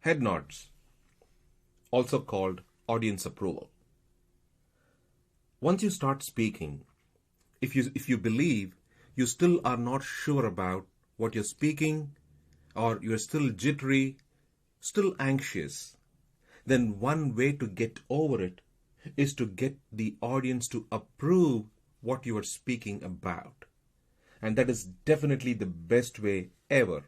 head nods, also called audience approval. Once you start speaking, if you believe you still are not sure about what you're speaking, or you're still jittery, still anxious, then one way to get over it is to get the audience to approve what you are speaking about. And that is definitely the best way ever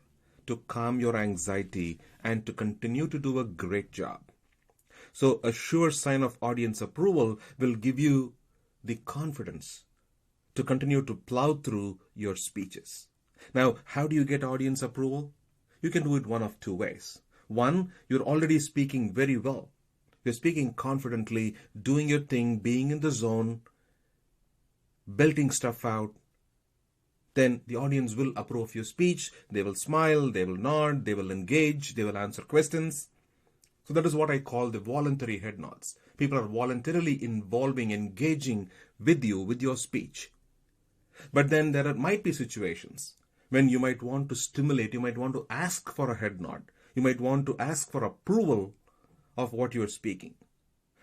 to calm your anxiety and to continue to do a great job. So a sure sign of audience approval will give you the confidence to continue to plow through your speeches. Now, how do you get audience approval? You can do it one of two ways. One, you're already speaking very well. You're speaking confidently, doing your thing, being in the zone, belting stuff out. Then the audience will approve your speech. They will smile, they will nod, they will engage, they will answer questions. So that is what I call the voluntary head nods. People are voluntarily involving, engaging with you, with your speech. But then there might be situations when you might want to stimulate, you might want to ask for a head nod. You might want to ask for approval of what you're speaking.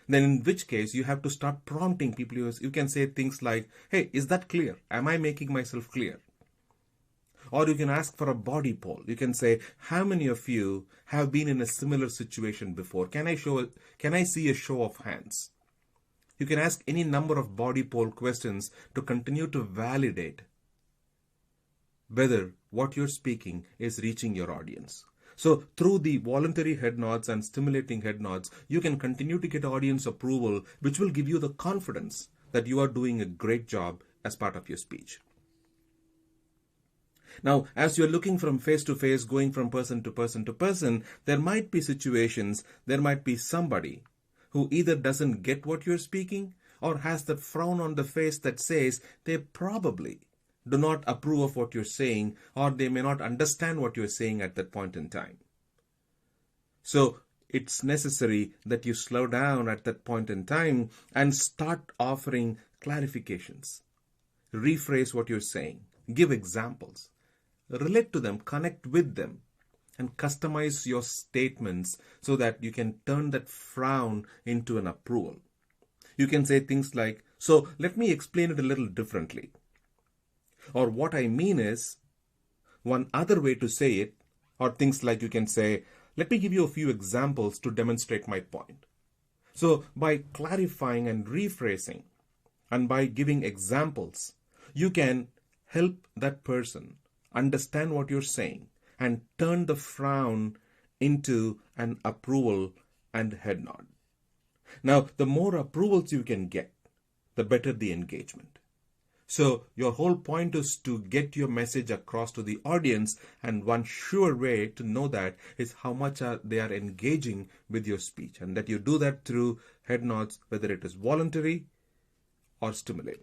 Then in which case you have to start prompting people. You can say things like, hey, is that clear? Am I making myself clear? Or you can ask for a body poll. You can say, how many of you have been in a similar situation before? Can I see a show of hands? You can ask any number of body poll questions to continue to validate whether what you're speaking is reaching your audience. So through the voluntary head nods and stimulating head nods, you can continue to get audience approval, which will give you the confidence that you are doing a great job as part of your speech. Now, as you're looking from face to face, going from person to person to person, there might be situations, there might be somebody who either doesn't get what you're speaking or has that frown on the face that says they probably do not approve of what you're saying, or they may not understand what you're saying at that point in time. So it's necessary that you slow down at that point in time and start offering clarifications. Rephrase what you're saying. Give examples. Relate to them, connect with them, and customize your statements so that you can turn that frown into an approval. You can say things like, so let me explain it a little differently. Or what I mean is, one other way to say it, or things like you can say, let me give you a few examples to demonstrate my point. So by clarifying and rephrasing, and by giving examples, you can help that person understand what you're saying and turn the frown into an approval and head nod. Now, the more approvals you can get, the better the engagement. So your whole point is to get your message across to the audience, and one sure way to know that is how much they are engaging with your speech, and that you do that through head nods, whether it is voluntary or stimulating.